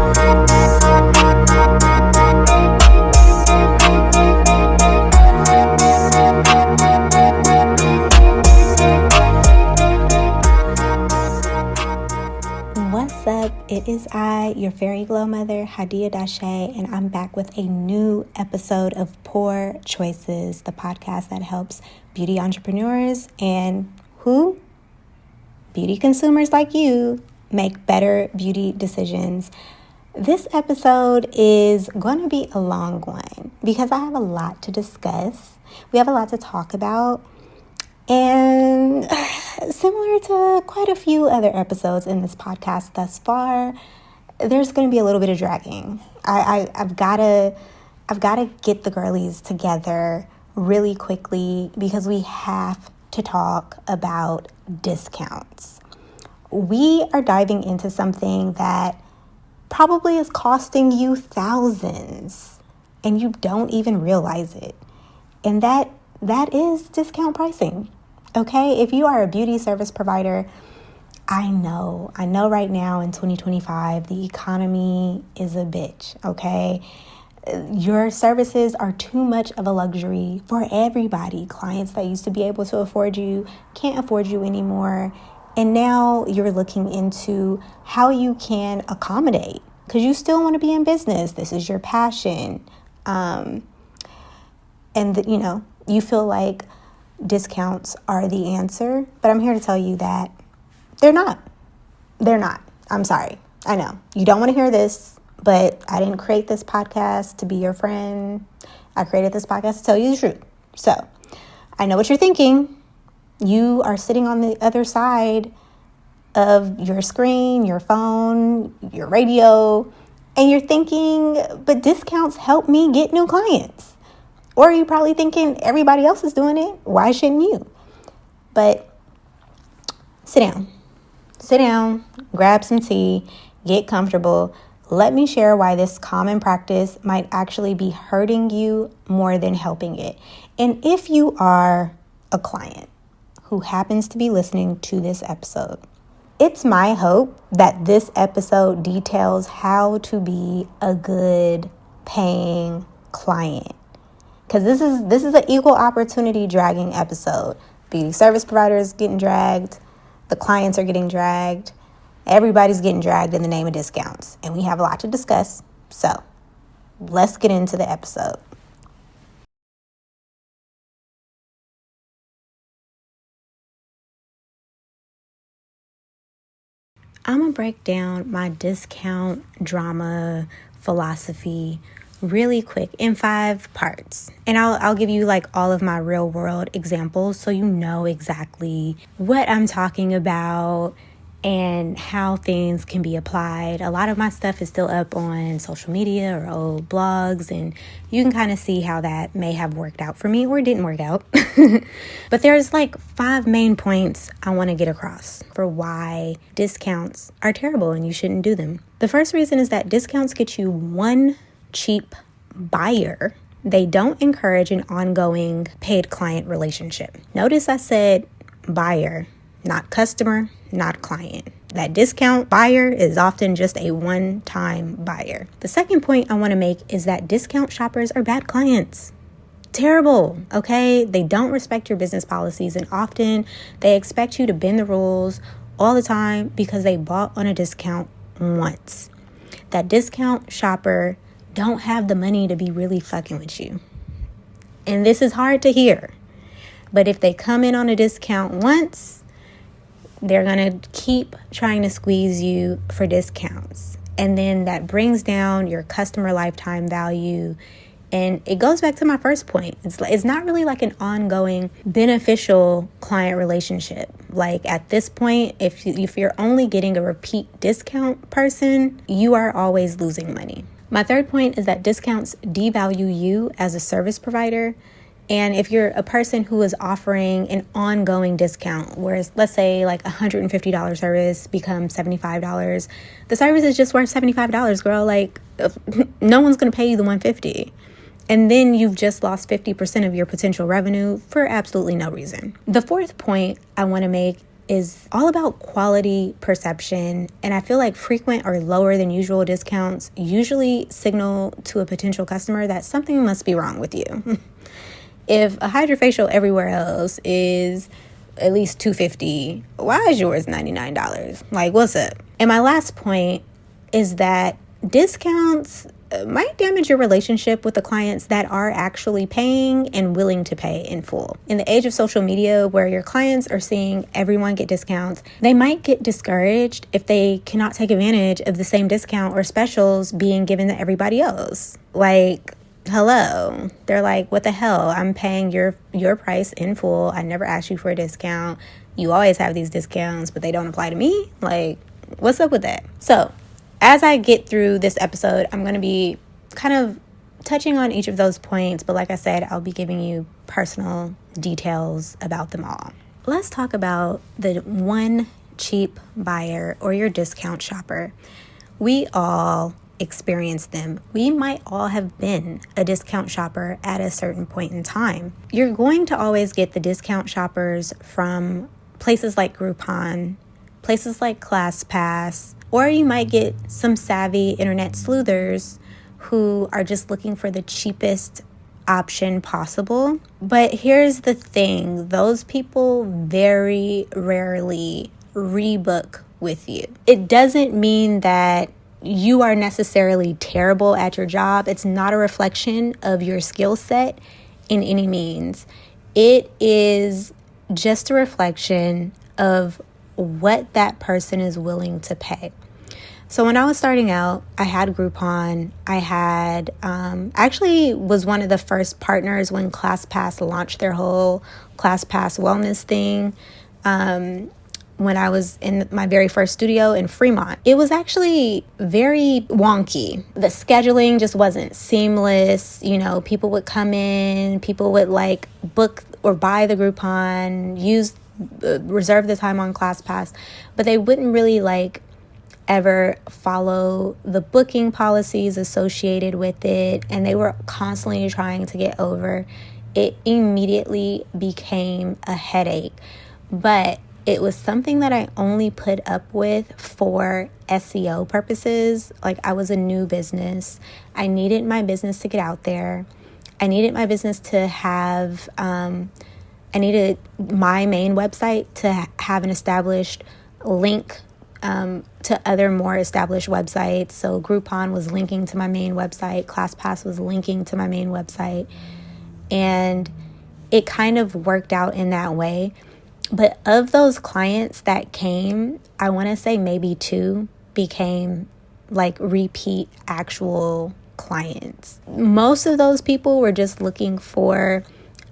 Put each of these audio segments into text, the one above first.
What's up? It is I, your fairy glow mother, Hadia Dashe, and I'm back with a new episode of PORE Choices, the podcast that helps beauty entrepreneurs and beauty consumers like you make better beauty decisions. This episode is going to be a long one because I have a lot to discuss. We have a lot to talk about. And similar to quite a few other episodes in this podcast thus far, there's going to be a little bit of dragging. I've got to get the girlies together really quickly because we have to talk about discounts. We are diving into something that probably is costing you thousands and you don't even realize it. And that is discount pricing. Okay, if you are a beauty service provider, I know right now in 2025, the economy is a bitch, okay? Your services are too much of a luxury for everybody. Clients that used to be able to afford you can't afford you anymore. And now you're looking into how you can accommodate because you still want to be in business. This is your passion. You feel like discounts are the answer, but I'm here to tell you that they're not. I'm sorry. I know you don't want to hear this, but I didn't create this podcast to be your friend. I created this podcast to tell you the truth. So I know what you're thinking. You are sitting on the other side of your screen, your phone, your radio, and you're thinking, but discounts help me get new clients. Or you're probably thinking everybody else is doing it. Why shouldn't you? But sit down, grab some tea, get comfortable. Let me share why this common practice might actually be hurting you more than helping it. And if you are a client who happens to be listening to this episode, it's my hope that this episode details how to be a good paying client. Because this is an equal opportunity dragging episode. Beauty service providers getting dragged. The clients are getting dragged. Everybody's getting dragged in the name of discounts. And we have a lot to discuss. So let's get into the episode. I'm going to break down my discount drama philosophy really quick in 5 parts. And I'll give you like all of my real world examples so you know exactly what I'm talking about and how things can be applied. A lot of my stuff is still up on social media or old blogs, and you can kind of see how that may have worked out for me or didn't work out. But there's like 5 main points I want to get across for why discounts are terrible and you shouldn't do them. The first reason is that discounts get you one cheap buyer. They don't encourage an ongoing paid client relationship. Notice I said buyer, not customer, not client. That discount buyer is often just a one-time buyer. The second point I want to make is that discount shoppers are bad clients. Terrible, okay? They don't respect your business policies, and often they expect you to bend the rules all the time because they bought on a discount once. That discount shopper don't have the money to be really fucking with you. And this is hard to hear. But if they come in on a discount once, they're going to keep trying to squeeze you for discounts. And then that brings down your customer lifetime value. And it goes back to my first point. It's not really like an ongoing beneficial client relationship. Like at this point, if you're only getting a repeat discount person, you are always losing money. My third point is that discounts devalue you as a service provider. And if you're a person who is offering an ongoing discount, whereas let's say like $150 service becomes $75, the service is just worth $75, girl. Like no one's going to pay you the $150. And then you've just lost 50% of your potential revenue for absolutely no reason. The fourth point I want to make is all about quality perception. And I feel like frequent or lower than usual discounts usually signal to a potential customer that something must be wrong with you. If a hydrofacial everywhere else is at least $250, why is yours $99? Like, what's up? And my last point is that discounts might damage your relationship with the clients that are actually paying and willing to pay in full. In the age of social media, where your clients are seeing everyone get discounts, they might get discouraged if they cannot take advantage of the same discount or specials being given to everybody else. Like, hello. They're like, what the hell? I'm paying your price in full. I never asked you for a discount. You always have these discounts, but they don't apply to me. Like, what's up with that? So, as I get through this episode, I'm going to be kind of touching on each of those points. But like I said, I'll be giving you personal details about them all. Let's talk about the one cheap buyer or your discount shopper. We all experience them. We might all have been a discount shopper at a certain point in time. You're going to always get the discount shoppers from places like Groupon, places like ClassPass, or you might get some savvy internet sleuthers who are just looking for the cheapest option possible. But here's the thing, those people very rarely rebook with you. It doesn't mean that you are necessarily terrible at your job. It's not a reflection of your skill set in any means. It is just a reflection of what that person is willing to pay. So when I was starting out, I had Groupon. I had actually was one of the first partners when ClassPass launched their whole ClassPass wellness thing. When I was in my very first studio in Fremont, it was actually very wonky. The scheduling just wasn't seamless. You know, people would come in, people would like book or buy the Groupon, reserve the time on ClassPass, but they wouldn't really like ever follow the booking policies associated with it, and they were constantly trying to get over. It immediately became a headache, but it was something that I only put up with for SEO purposes. Like, I was a new business. I needed my business to get out there. I needed my business to have, I needed my main website to have an established link to other more established websites. So Groupon was linking to my main website. ClassPass was linking to my main website. And it kind of worked out in that way. But of those clients that came, I want to say maybe 2 became like repeat actual clients. Most of those people were just looking for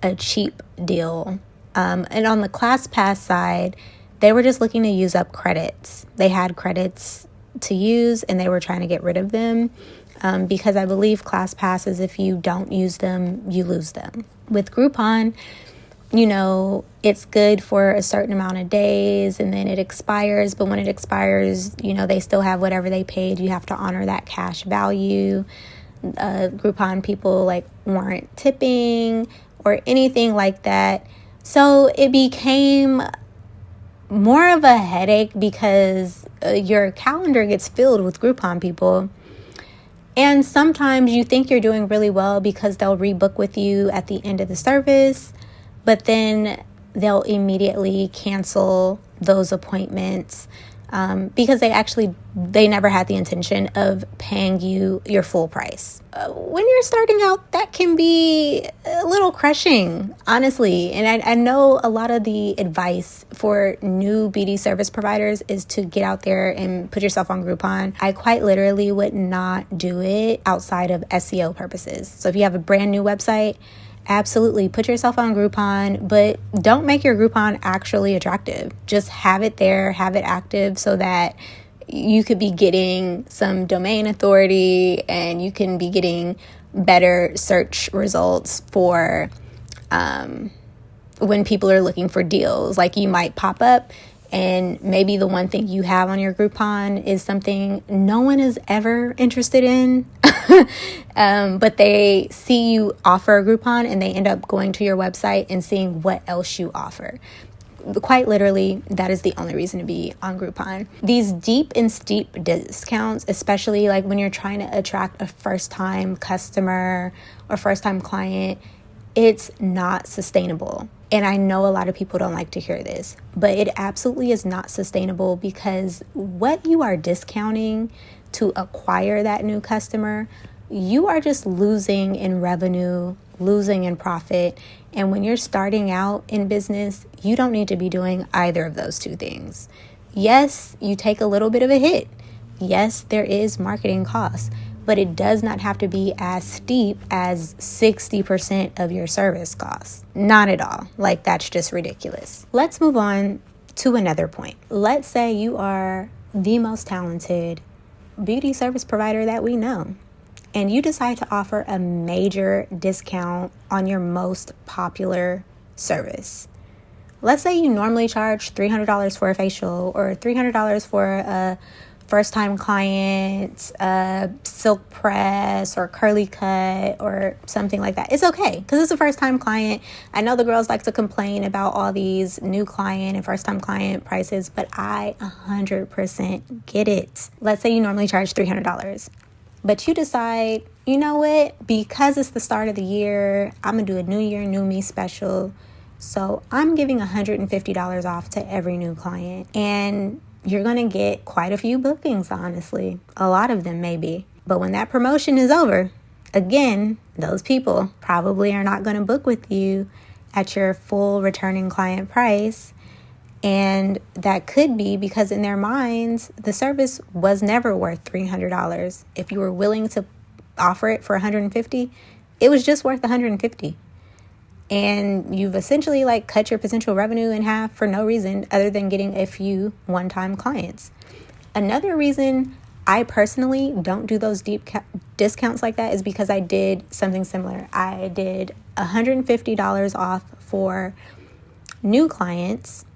a cheap deal. And on the ClassPass side, they were just looking to use up credits. They had credits to use and they were trying to get rid of them because I believe ClassPass is if you don't use them, you lose them. With Groupon, you know, it's good for a certain amount of days and then it expires. But when it expires, you know, they still have whatever they paid. You have to honor that cash value. Groupon people like weren't tipping or anything like that. So it became more of a headache because your calendar gets filled with Groupon people. And sometimes you think you're doing really well because they'll rebook with you at the end of the service, but then they'll immediately cancel those appointments because they never had the intention of paying you your full price. When you're starting out, that can be a little crushing, honestly. And I know a lot of the advice for new beauty service providers is to get out there and put yourself on Groupon. I quite literally would not do it outside of SEO purposes. So if you have a brand new website, absolutely put yourself on Groupon, but don't make your Groupon actually attractive. Just have it there, have it active so that you could be getting some domain authority and you can be getting better search results for when people are looking for deals. Like, you might pop up and maybe the one thing you have on your Groupon is something no one is ever interested in. But they see you offer a Groupon and they end up going to your website and seeing what else you offer. Quite literally, that is the only reason to be on Groupon. These deep and steep discounts, especially like when you're trying to attract a first-time customer or first-time client, it's not sustainable. And I know a lot of people don't like to hear this, but it absolutely is not sustainable, because what you are discounting to acquire that new customer, you are just losing in revenue, losing in profit. And when you're starting out in business, you don't need to be doing either of those two things. Yes, you take a little bit of a hit. Yes, there is marketing costs, but it does not have to be as steep as 60% of your service costs. Not at all. Like, that's just ridiculous. Let's move on to another point. Let's say you are the most talented beauty service provider that we know, and you decide to offer a major discount on your most popular service. Let's say you normally charge $300 for a facial, or $300 for a first-time client, silk press or curly cut or something like that. It's okay, because it's a first-time client. I know the girls like to complain about all these new client and first-time client prices, but I 100% get it. Let's say you normally charge $300, but you decide, you know what, because it's the start of the year, I'm going to do a New Year, New Me special. So I'm giving $150 off to every new client. And you're going to get quite a few bookings, honestly. A lot of them maybe. But when that promotion is over, again, those people probably are not going to book with you at your full returning client price. And that could be because in their minds, the service was never worth $300. If you were willing to offer it for $150, it was just worth $150. And you've essentially like cut your potential revenue in half for no reason other than getting a few one-time clients. Another reason I personally don't do those deep discounts like that is because I did something similar. I did $150 off for new clients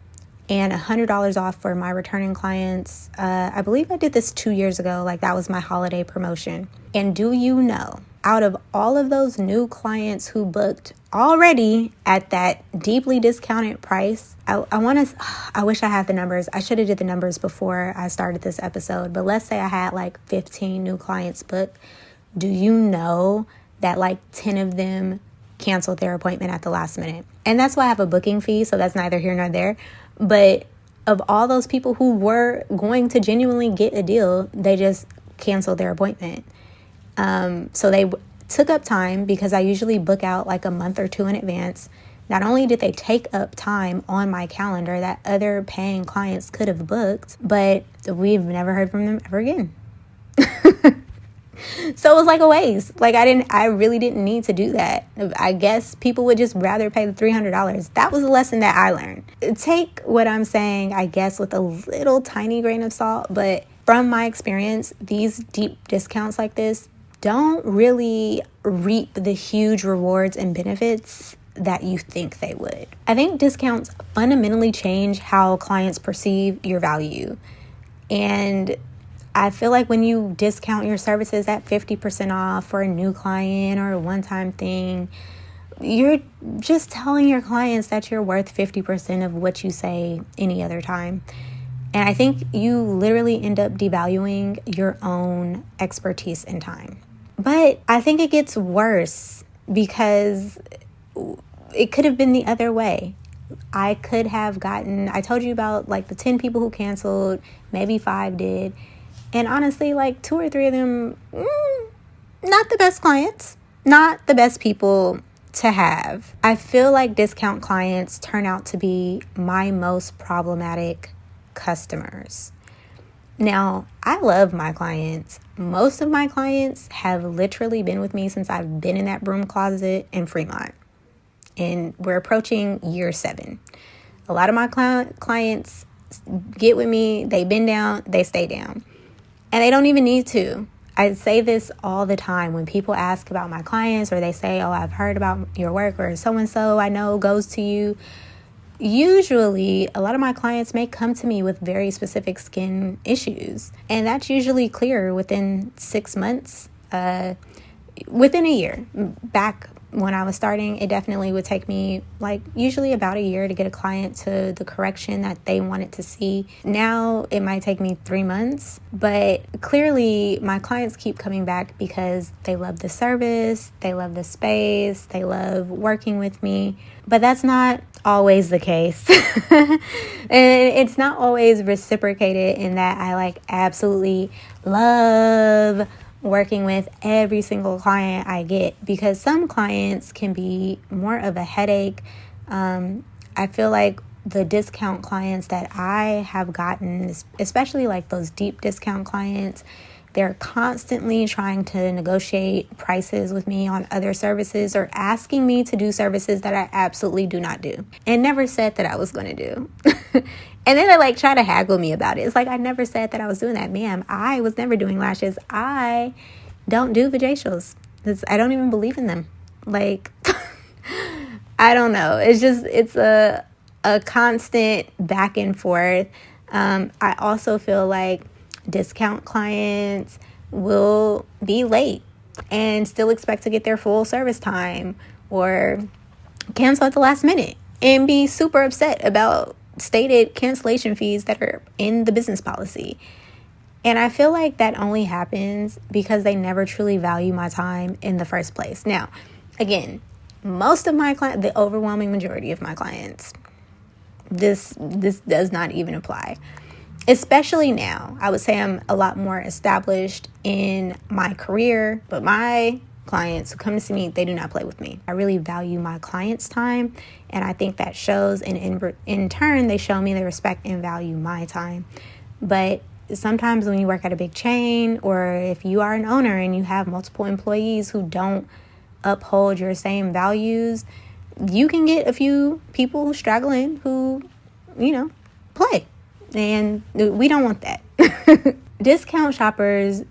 and $100 off for my returning clients. I believe I did this 2 years ago. Like, that was my holiday promotion. And do you know, out of all of those new clients who booked already at that deeply discounted price, I wish I had the numbers. I should have did the numbers before I started this episode. But let's say I had like 15 new clients booked. Do you know that like 10 of them canceled their appointment at the last minute? And that's why I have a booking fee. So that's neither here nor there. But of all those people who were going to genuinely get a deal, they just canceled their appointment. So they took up time, because I usually book out like a month or two in advance. Not only did they take up time on my calendar that other paying clients could have booked, but we've never heard from them ever again. So it was like a waste. Like, I really didn't need to do that. I guess people would just rather pay the $300. That was a lesson that I learned. Take what I'm saying, I guess, with a little tiny grain of salt. But from my experience, these deep discounts like this don't really reap the huge rewards and benefits that you think they would. I think discounts fundamentally change how clients perceive your value. And I feel like when you discount your services at 50% off for a new client or a one-time thing, you're just telling your clients that you're worth 50% of what you say any other time. And I think you literally end up devaluing your own expertise and time. But I think it gets worse, because it could have been the other way. I told you about like the 10 people who canceled, maybe 5 did. And honestly, like 2 or 3 of them, not the best clients, not the best people to have. I feel like discount clients turn out to be my most problematic customers. Now, I love my clients. Most of my clients have literally been with me since I've been in that broom closet in Fremont. And we're approaching year 7. A lot of my clients get with me, they bend down, they stay down. And they don't even need to. I say this all the time when people ask about my clients, or they say, oh, I've heard about your work, or so-and-so I know goes to you. Usually, a lot of my clients may come to me with very specific skin issues. And that's usually clear within 6 months, within a year. Back when I was starting, it definitely would take me like usually about a year to get a client to the correction that they wanted to see. Now it might take me 3 months, but clearly my clients keep coming back because they love the service, they love the space, they love working with me. But that's not always the case. And it's not always reciprocated in that I like absolutely love working with every single client I get, because some clients can be more of a headache. I feel like the discount clients that I have gotten, especially like those deep discount clients, they're constantly trying to negotiate prices with me on other services or asking me to do services that I absolutely do not do and never said that I was going to do. And then they like try to haggle me about it. It's like, I never said that I was doing that. Ma'am, I was never doing lashes. I don't do vajacials. I don't even believe in them. Like, I don't know. It's a constant back and forth. I also feel like discount clients will be late and still expect to get their full service time or cancel at the last minute and be super upset about stated cancellation fees that are in the business policy. And I feel like that only happens because they never truly value my time in the first place. Now, again, most of my clients, the overwhelming majority of my clients, this does not even apply. Especially now, I would say I'm a lot more established in my career, but my clients who come to see me, they do not play with me. I really value my clients' time, and I think that shows, and in turn, they show me they respect and value my time. But sometimes when you work at a big chain, or if you are an owner and you have multiple employees who don't uphold your same values, you can get a few people struggling who, play. And we don't want that. Discount shoppers,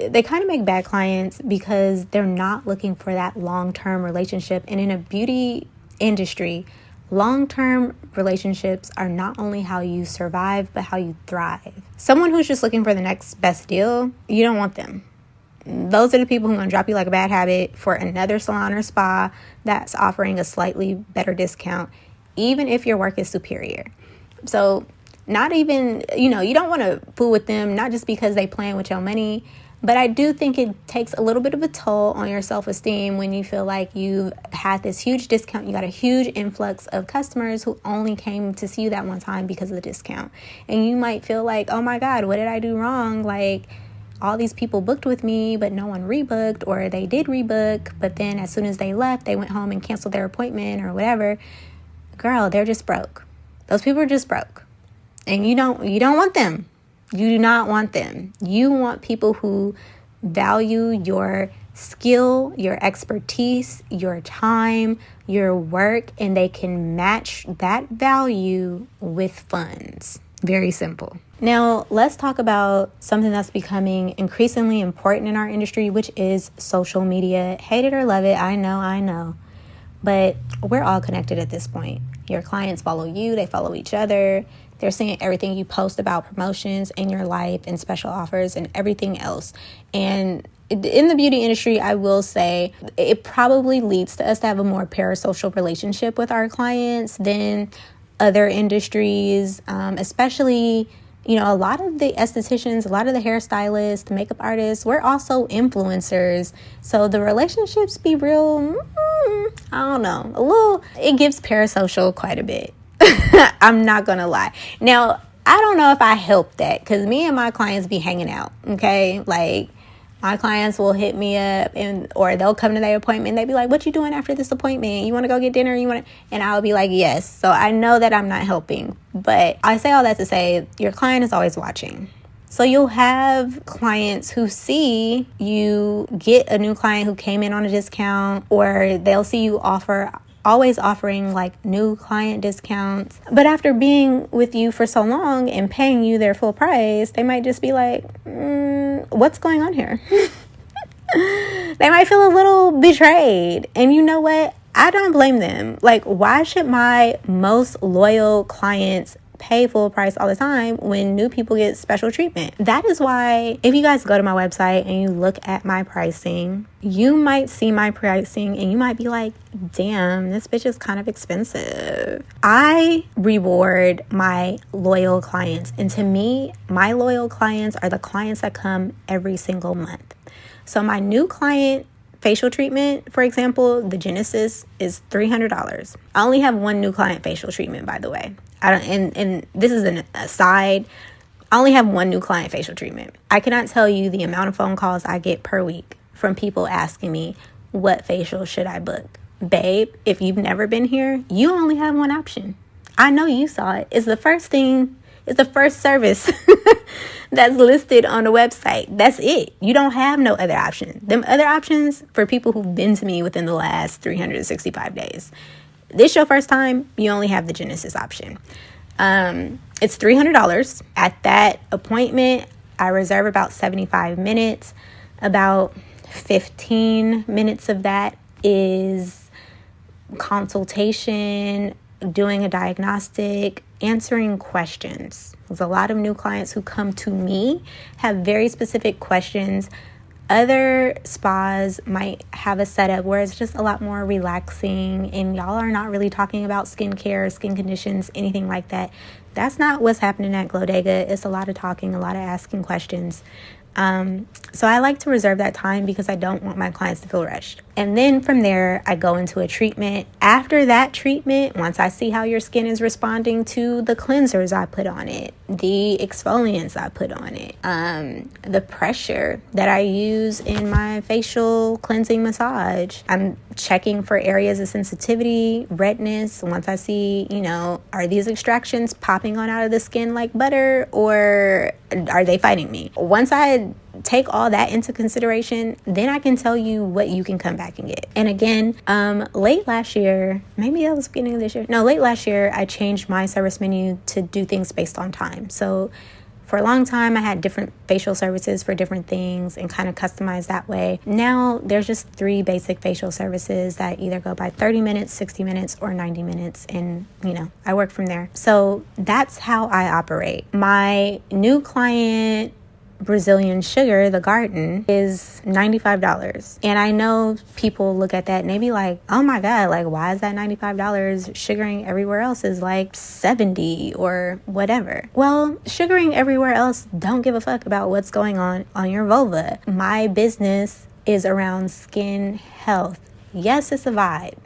they kind of make bad clients because they're not looking for that long-term relationship. And in a beauty industry, long-term relationships are not only how you survive, but how you thrive. Someone who's just looking for the next best deal, you don't want them. Those are the people who are going to drop you like a bad habit for another salon or spa that's offering a slightly better discount, even if your work is superior. So not even, you don't want to fool with them, not just because they playing with your money, but I do think it takes a little bit of a toll on your self-esteem when you feel like you had this huge discount, you got a huge influx of customers who only came to see you that one time because of the discount. And you might feel like, oh my God, what did I do wrong? Like, all these people booked with me, but no one rebooked, or they did rebook, but then as soon as they left, they went home and canceled their appointment or whatever. Girl, they're just broke. Those people are just broke. And you don't want them. You do not want them. You want people who value your skill, your expertise, your time, your work, and they can match that value with funds. Very simple. Now, let's talk about something that's becoming increasingly important in our industry, which is social media. Hate it or love it, I know. But we're all connected at this point. Your clients follow you, they follow each other. They're seeing everything you post about promotions in your life and special offers and everything else. And in the beauty industry, I will say it probably leads to us to have a more parasocial relationship with our clients than other industries, especially, a lot of the estheticians, a lot of the hairstylists, the makeup artists, we're also influencers. So the relationships be real, I don't know, it gives parasocial quite a bit. I'm not going to lie. Now, I don't know if I help that because me and my clients be hanging out, okay? Like, my clients will hit me up or they'll come to their appointment. They be like, what you doing after this appointment? You want to go get dinner? And I'll be like, yes. So I know that I'm not helping. But I say all that to say your client is always watching. So you'll have clients who see you get a new client who came in on a discount, or they'll see you always offering like new client discounts. But after being with you for so long and paying you their full price, they might just be like, what's going on here? They might feel a little betrayed. And you know what? I don't blame them. Like, why should my most loyal clients pay full price all the time when new people get special treatment. That is why if you guys go to my website and you look at my pricing, you might see my pricing and you might be like, damn, this bitch is kind of expensive. I reward my loyal clients. And to me, my loyal clients are the clients that come every single month. So my new client facial treatment, for example, the Genesis is $300. I only have one new client facial treatment, by the way. And this is an aside. I only have one new client facial treatment. I cannot tell you the amount of phone calls I get per week from people asking me, what facial should I book? Babe, if you've never been here, you only have one option. I know you saw it. It's the first service that's listed on the website. That's it. You don't have no other option. Them other options for people who've been to me within the last 365 days. This your first time, you only have the Genesis option. It's $300. At that appointment, I reserve about 75 minutes. About 15 minutes of that is consultation, doing a diagnostic, answering questions. There's a lot of new clients who come to me have very specific questions. Other spas might have a setup where it's just a lot more relaxing and y'all are not really talking about skincare, skin conditions, anything like that. That's not what's happening at Glodega. It's a lot of talking, a lot of asking questions. So I like to reserve that time because I don't want my clients to feel rushed. And then from there, I go into a treatment. After that treatment, once I see how your skin is responding to the cleansers I put on it, the exfoliants I put on it, the pressure that I use in my facial cleansing massage, I'm checking for areas of sensitivity, redness. Once I see, are these extractions popping on out of the skin like butter or are they fighting me? Once I take all that into consideration, then I can tell you what you can come back and get. And again, late last year, maybe that was beginning of this year. No, late last year, I changed my service menu to do things based on time. So for a long time, I had different facial services for different things and kind of customized that way. Now there's just 3 basic facial services that either go by 30 minutes, 60 minutes, or 90 minutes. And, I work from there. So that's how I operate. My new client Brazilian sugar, the garden, is $95. And I know people look at that and they be like, oh my God, like, why is that $95? Sugaring everywhere else is like $70 or whatever. Well, sugaring everywhere else don't give a fuck about what's going on your vulva. My business is around skin health. Yes, it's a vibe.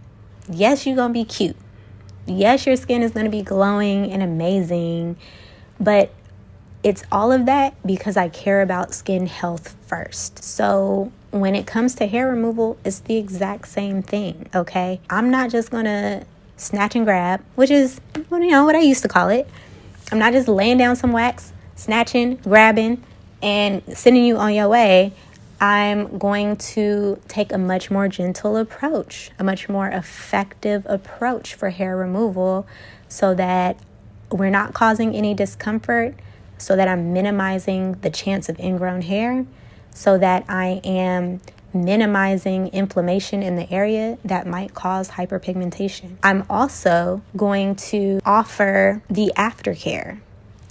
Yes, you're going to be cute. Yes, your skin is going to be glowing and amazing. But it's all of that because I care about skin health first. So when it comes to hair removal, it's the exact same thing, okay? I'm not just gonna snatch and grab, which is, what I used to call it. I'm not just laying down some wax, snatching, grabbing, and sending you on your way. I'm going to take a much more gentle approach, a much more effective approach for hair removal so that we're not causing any discomfort, so that I'm minimizing the chance of ingrown hair, so that I am minimizing inflammation in the area that might cause hyperpigmentation. I'm also going to offer the aftercare.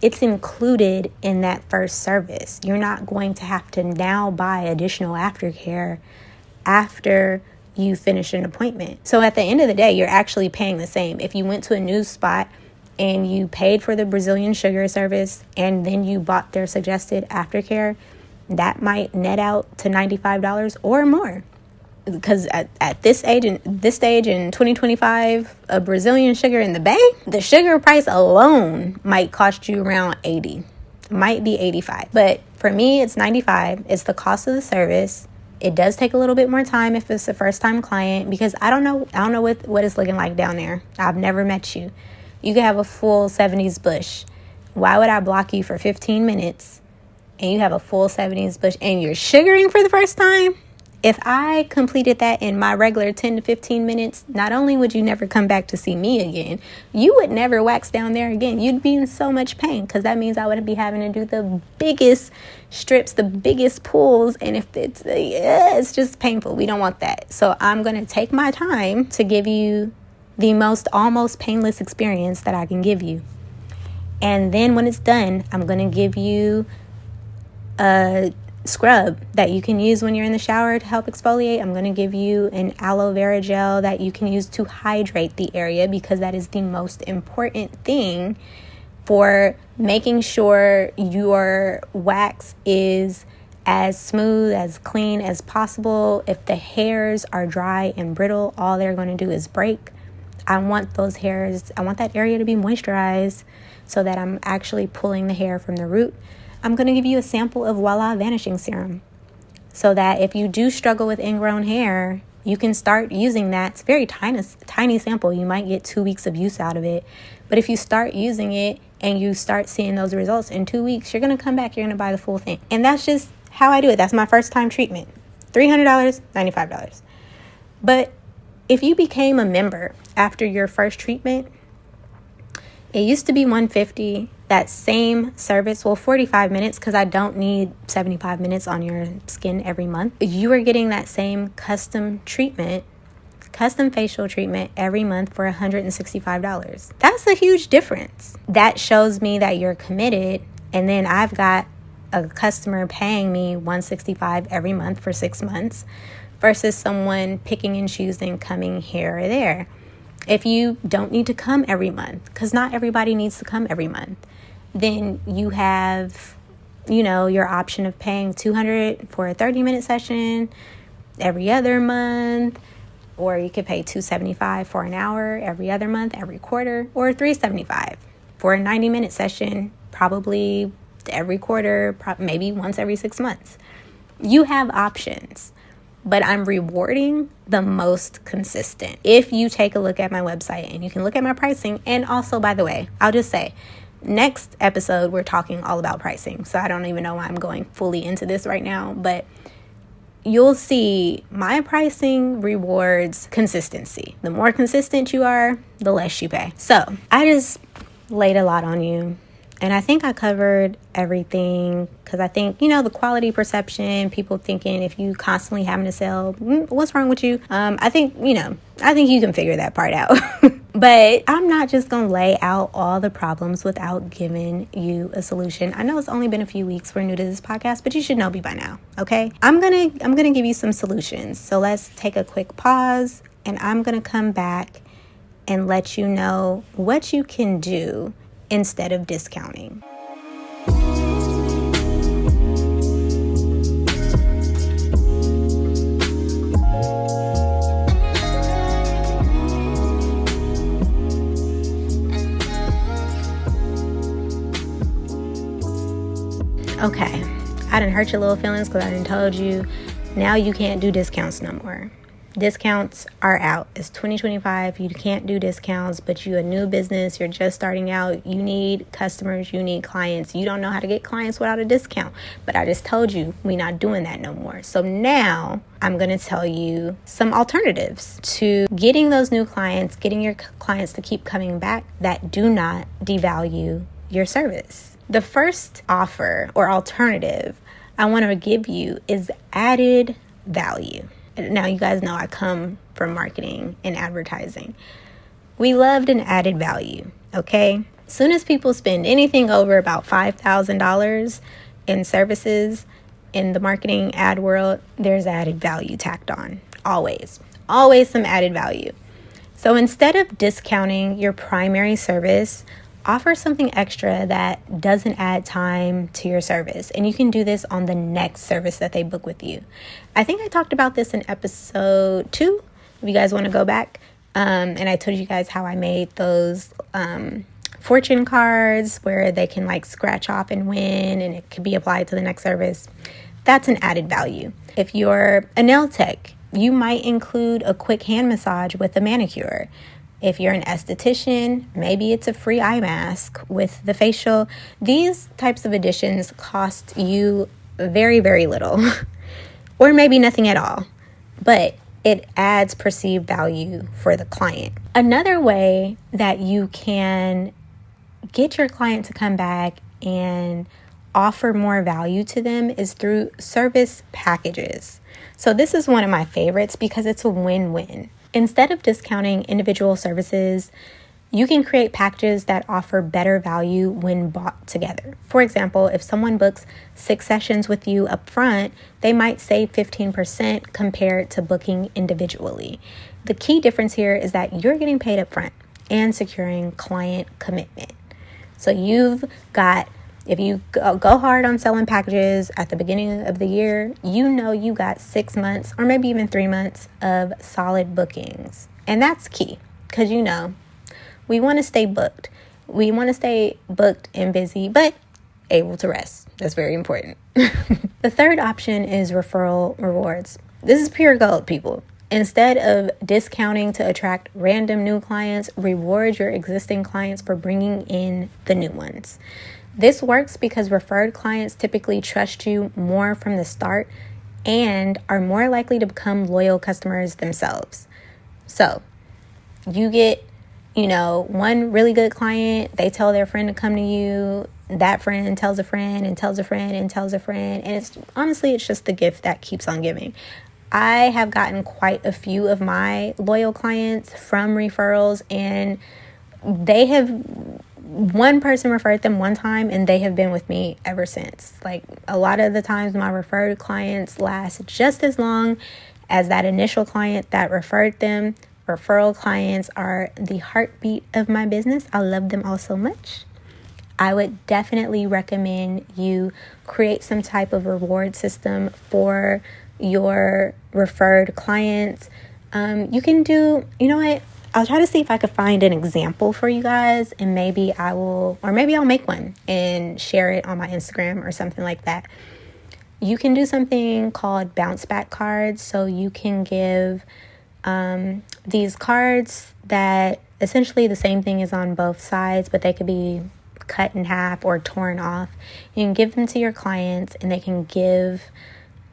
It's included in that first service. You're not going to have to now buy additional aftercare after you finish an appointment. So at the end of the day, you're actually paying the same. If you went to a new spot and you paid for the Brazilian sugar service and then you bought their suggested aftercare, that might net out to $95 or more. Because at this stage in 2025, a Brazilian sugar in the Bay, the sugar price alone might cost you around $80. It might be $85. But for me, it's $95. It's the cost of the service. It does take a little bit more time if it's a first time client because I don't know what it's looking like down there. I've never met you. You could have a full 70s bush. Why would I block you for 15 minutes and you have a full 70s bush and you're sugaring for the first time? If I completed that in my regular 10 to 15 minutes, not only would you never come back to see me again, you would never wax down there again. You'd be in so much pain because that means I would be having to do the biggest strips, the biggest pulls. And if it's just painful. We don't want that. So I'm going to take my time to give you the most almost painless experience that I can give you. And then when it's done, I'm going to give you a scrub that you can use when you're in the shower to help exfoliate. I'm going to give you an aloe vera gel that you can use to hydrate the area, because that is the most important thing for making sure your wax is as smooth, as clean as possible. If the hairs are dry and brittle, all they're going to do is break. I want that area to be moisturized so that I'm actually pulling the hair from the root. I'm going to give you a sample of Voila Vanishing Serum so that if you do struggle with ingrown hair, you can start using that. It's a very tiny sample. You might get 2 weeks of use out of it. But if you start using it and you start seeing those results in 2 weeks, you're going to come back, you're going to buy the full thing. And that's just how I do it. That's my first time treatment. $300, $95. But if you became a member after your first treatment, it used to be $150. That same service, 45 minutes, because I don't need 75 minutes on your skin every month. You are getting that same custom facial treatment every month for $165. That's a huge difference. That shows me that you're committed. And then I've got a customer paying me $165 every month for 6 months versus someone picking and choosing coming here or there. If you don't need to come every month, because not everybody needs to come every month, then you have, your option of paying $200 for a 30-minute session every other month, or you could pay $275 for an hour every other month, every quarter, or $375 for a 90-minute session, probably every quarter, maybe once every 6 months. You have options, but I'm rewarding the most consistent. If you take a look at my website, and you can look at my pricing, and also, by the way, I'll just say, next episode, we're talking all about pricing. So I don't even know why I'm going fully into this right now, but you'll see my pricing rewards consistency. The more consistent you are, the less you pay. So I just laid a lot on you. And I think I covered everything, because I think, the quality perception, people thinking if you constantly having to sell, what's wrong with you? I think you can figure that part out. But I'm not just going to lay out all the problems without giving you a solution. I know it's only been a few weeks. We're new to this podcast, but you should know me by now. Okay. I'm going to give you some solutions. So let's take a quick pause, and I'm going to come back and let you know what you can do instead of discounting. Okay, I done hurt your little feelings because I done told you now you can't do discounts no more. Discounts are out. It's 2025. You can't do discounts, but you're a new business. You're just starting out. You need customers. You need clients. You don't know how to get clients without a discount. But I just told you we're not doing that no more. So now I'm going to tell you some alternatives to getting those new clients, getting your clients to keep coming back that do not devalue your service. The first offer or alternative I want to give you is added value. Now, you guys know I come from marketing and advertising. We loved an added value, okay? As soon as people spend anything over about $5,000 in services in the marketing ad world, there's added value tacked on. Always some added value. So instead of discounting your primary service, offer something extra that doesn't add time to your service. And you can do this on the next service that they book with you. I think I talked about this in episode 2, if you guys want to go back. And I told you guys how I made those fortune cards where they can like scratch off and win, and it can be applied to the next service. That's an added value. If you're a nail tech, you might include a quick hand massage with a manicure. If you're an esthetician, maybe it's a free eye mask with the facial. These types of additions cost you very, very little, or maybe nothing at all, but it adds perceived value for the client. Another way that you can get your client to come back and offer more value to them is through service packages. So this is one of my favorites because it's a win-win. Instead of discounting individual services, You can create packages that offer better value when bought together. For example, if someone books 6 sessions with you up front, they might save 15% compared to booking individually. The key difference here is that you're getting paid up front and securing client commitment. So if you go hard on selling packages at the beginning of the year, you got 6 months or maybe even 3 months of solid bookings. And that's key because we want to stay booked. We want to stay booked and busy, but able to rest. That's very important. The third option is referral rewards. This is pure gold, people. Instead of discounting to attract random new clients, reward your existing clients for bringing in the new ones. This works because referred clients typically trust you more from the start and are more likely to become loyal customers themselves. So you get one really good client, they tell their friend to come to you, that friend tells a friend and tells a friend and tells a friend, and it's just the gift that keeps on giving. I have gotten quite a few of my loyal clients from referrals, and one person referred them one time and they have been with me ever since. Like, a lot of the times my referred clients last just as long as that initial client that referred them. Referral clients are the heartbeat of my business. I love them all so much. I would definitely recommend you create some type of reward system for your referred clients. You can do, I'll try to see if I could find an example for you guys, and maybe I'll make one and share it on my Instagram or something like that. You can do something called bounce back cards. So you can give these cards that essentially the same thing is on both sides, but they could be cut in half or torn off. You can give them to your clients, and they can give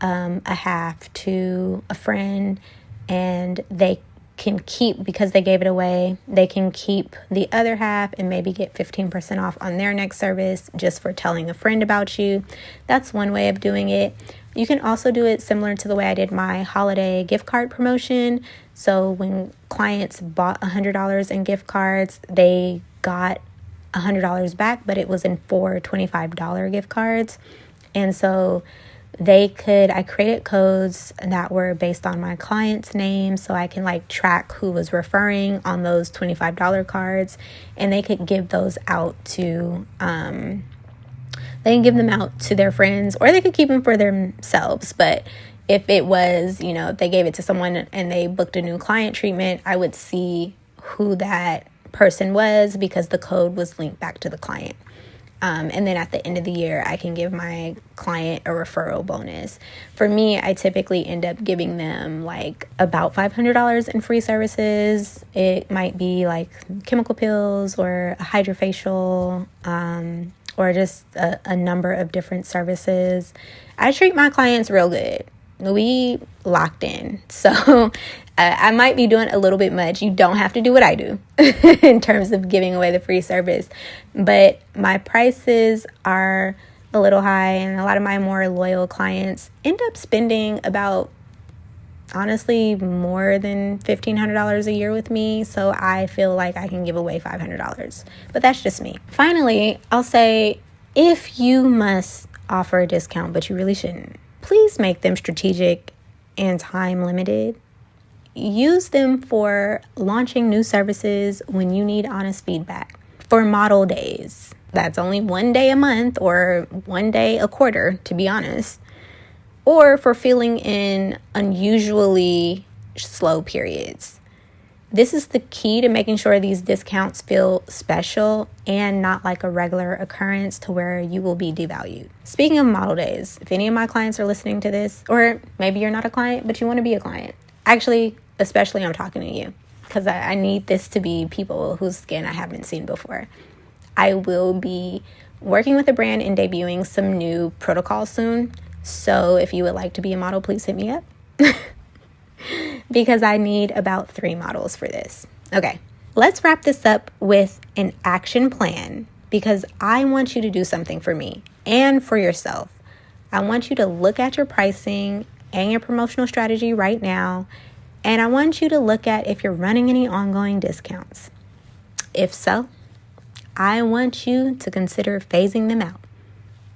a half to a friend, and they can keep, because they gave it away, they can keep the other half and maybe get 15% off on their next service just for telling a friend about you. That's one way of doing it. You can also do it similar to the way I did my holiday gift card promotion. So when clients bought $100 in gift cards, they got $100 back, but it was in 4 $25 gift cards. And so I created codes that were based on my client's name, so I can track who was referring on those $25 cards, and they could give those out to they can give them out to their friends, or they could keep them for themselves. But if it was, if they gave it to someone and they booked a new client treatment, I would see who that person was because the code was linked back to the client. And then at the end of the year, I can give my client a referral bonus. For me, I typically end up giving them about $500 in free services. It might be chemical peels or a hydrofacial, or just a number of different services. I treat my clients real good. We locked in. So I might be doing a little bit much. You don't have to do what I do in terms of giving away the free service. But my prices are a little high, and a lot of my more loyal clients end up spending about, honestly, more than $1,500 a year with me. So I feel like I can give away $500. But that's just me. Finally, I'll say, if you must offer a discount, but you really shouldn't, please make them strategic and time limited. Use them for launching new services when you need honest feedback. For model days, that's only one day a month or one day a quarter, to be honest. Or for filling in unusually slow periods. This is the key to making sure these discounts feel special and not like a regular occurrence to where you will be devalued. Speaking of model days, if any of my clients are listening to this, or maybe you're not a client, but you want to be a client. Actually, especially I'm talking to you, because I need this to be people whose skin I haven't seen before. I will be working with a brand and debuting some new protocols soon. So if you would like to be a model, please hit me up. Because I need about 3 models for this. Okay, let's wrap this up with an action plan, because I want you to do something for me and for yourself. I want you to look at your pricing and your promotional strategy right now, and I want you to look at if you're running any ongoing discounts. If so, I want you to consider phasing them out.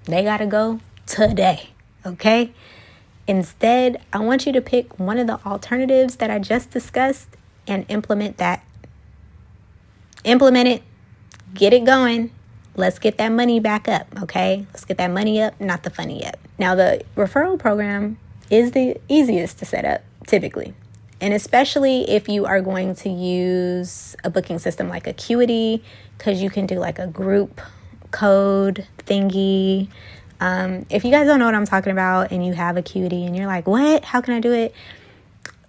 They gotta go today, okay? Instead, I want you to pick one of the alternatives that I just discussed and implement that. Implement it, get it going. Let's get that money back up, okay? Let's get that money up, not the funny up. Now, the referral program is the easiest to set up, typically. And especially if you are going to use a booking system like Acuity, because you can do like a group code thingy. If you guys don't know what I'm talking about and you have Acuity and you're like, what? How can I do it?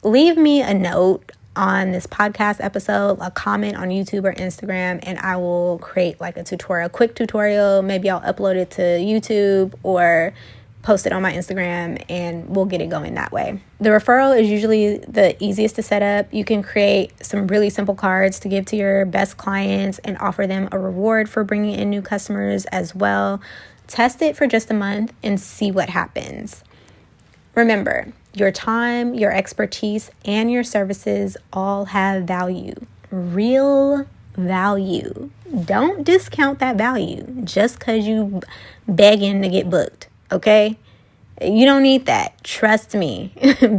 Leave me a note on this podcast episode, a comment on YouTube or Instagram, and I will create like a tutorial, quick tutorial. Maybe I'll upload it to YouTube or post it on my Instagram, and we'll get it going that way. The referral is usually the easiest to set up. You can create some really simple cards to give to your best clients and offer them a reward for bringing in new customers as well. Test it for just a month and see what happens. Remember, your time, your expertise, and your services all have value. Real value. Don't discount that value just because you begging to get booked, okay? You don't need that. Trust me.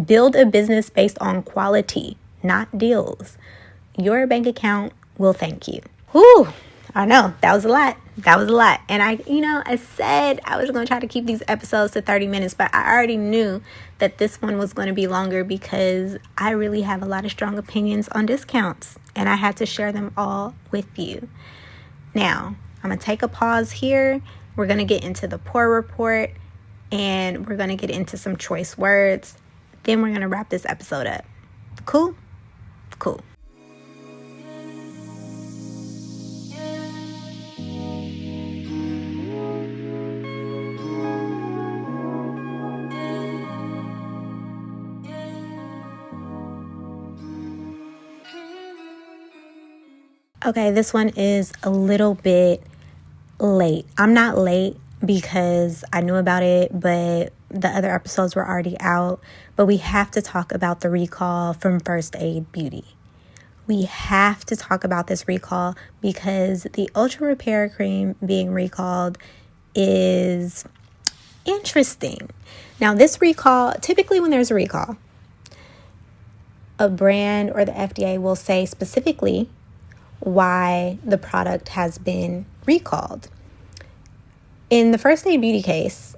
Build a business based on quality, not deals. Your bank account will thank you. Whew, I know, that was a lot. And I said I was going to try to keep these episodes to 30 minutes, but I already knew that this one was going to be longer because I really have a lot of strong opinions on discounts and I had to share them all with you. Now, I'm going to take a pause here. We're going to get into the PORE report and we're going to get into some choice words. Then we're going to wrap this episode up. Cool? Cool. Okay, this one is a little bit late. I'm not late because I knew about it, but the other episodes were already out. But we have to talk about the recall from First Aid Beauty. We have to talk about this recall because the Ultra Repair Cream being recalled is interesting. Now, this recall, typically when there's a recall, a brand or the FDA will say specifically why the product has been recalled. In the First Aid Beauty case,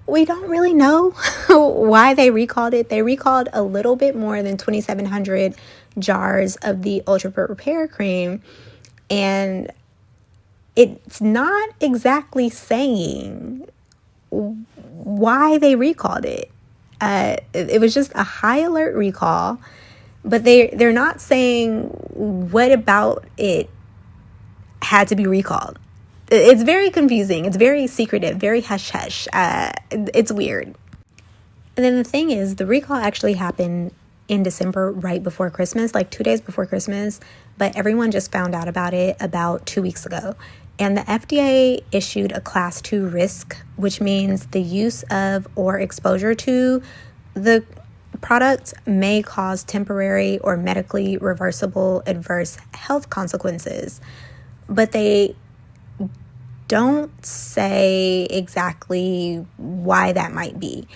we don't really know why they recalled it. They recalled a little bit more than 2,700 jars of the Ultra Repair Cream, and it's not exactly saying why they recalled it. It was just a high alert recall. But they're not saying what about it had to be recalled. It's very confusing. It's very secretive, very hush-hush. It's weird. And then the thing is, the recall actually happened in December, right before Christmas, like 2 days before Christmas. But everyone just found out about it about 2 weeks ago. And the FDA issued a Class 2 risk, which means the use of or exposure to the products may cause temporary or medically reversible adverse health consequences, but they don't say exactly why that might be.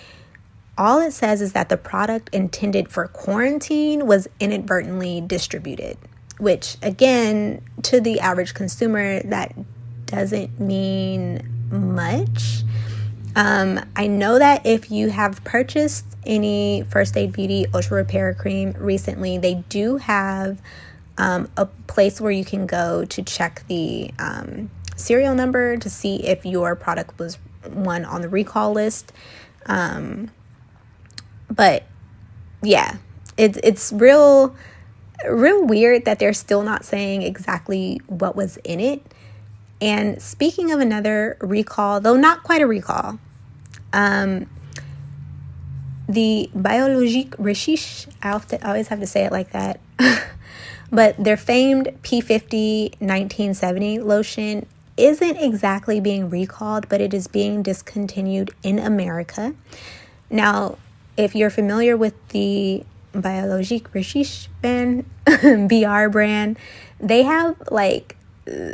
All it says is that the product intended for quarantine was inadvertently distributed, which again, to the average consumer, that doesn't mean much. I know that if you have purchased any First Aid Beauty Ultra Repair Cream recently, they do have a place where you can go to check the serial number to see if your product was one on the recall list. But yeah, it's real weird that they're still not saying exactly what was in it. And speaking of another recall, though not quite a recall, the Biologique Recherche, I always have to say it like that, but their famed P50 1970 lotion isn't exactly being recalled, but it is being discontinued in America. Now, if you're familiar with the Biologique Recherche brand, BR brand, They have like,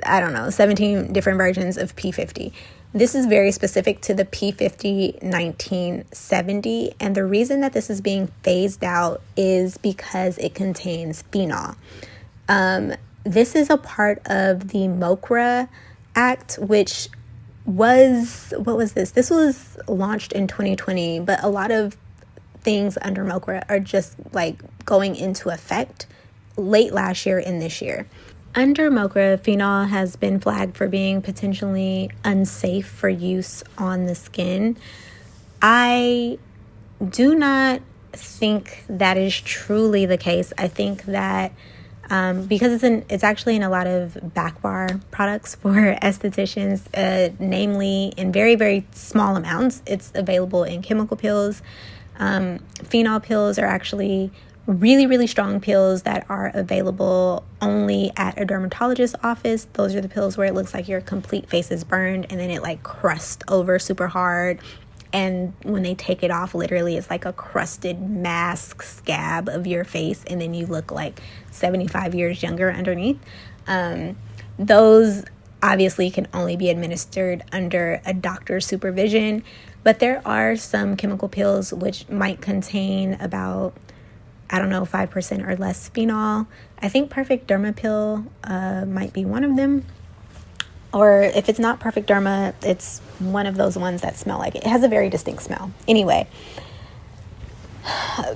I don't know, 17 different versions of P50. This is very specific to the P50 1970. And the reason that this is being phased out is because it contains phenol. This is a part of the MOCRA Act, which was, what was this? This was launched in 2020, but a lot of things under MOCRA are just like going into effect late last year and this year. Under MOCRA, phenol has been flagged for being potentially unsafe for use on the skin. I do not think that is truly the case. I think that because it's actually in a lot of back bar products for estheticians, namely in very, very small amounts. It's available in chemical peels. Phenol peels are actually really, really strong pills that are available only at a dermatologist's office. Those are the pills where it looks like your complete face is burned and then it like crusts over super hard. And when they take it off, literally it's like a crusted mask scab of your face, and then you look like 75 years younger underneath. Those obviously can only be administered under a doctor's supervision, but there are some chemical peels which might contain about, 5% or less phenol. I think Perfect Derma Pill might be one of them. Or if it's not Perfect Derma, it's one of those ones that smell like it. It has a very distinct smell. Anyway,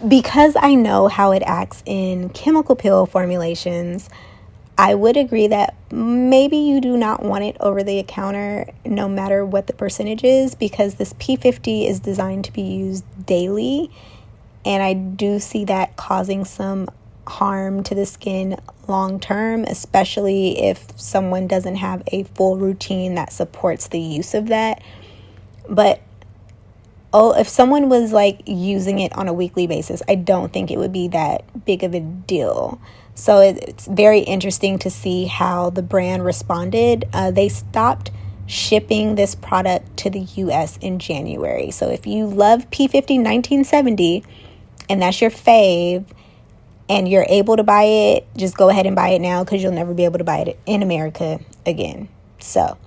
because I know how it acts in chemical pill formulations, I would agree that maybe you do not want it over the counter no matter what the percentage is, because this P50 is designed to be used daily. And I do see that causing some harm to the skin long term, especially if someone doesn't have a full routine that supports the use of that. But if someone was like using it on a weekly basis, I don't think it would be that big of a deal. So it's very interesting to see how the brand responded. They stopped shipping this product to the US in January. So if you love P50 1970 and that's your fave, and you're able to buy it, just go ahead and buy it now, because you'll never be able to buy it in America again. So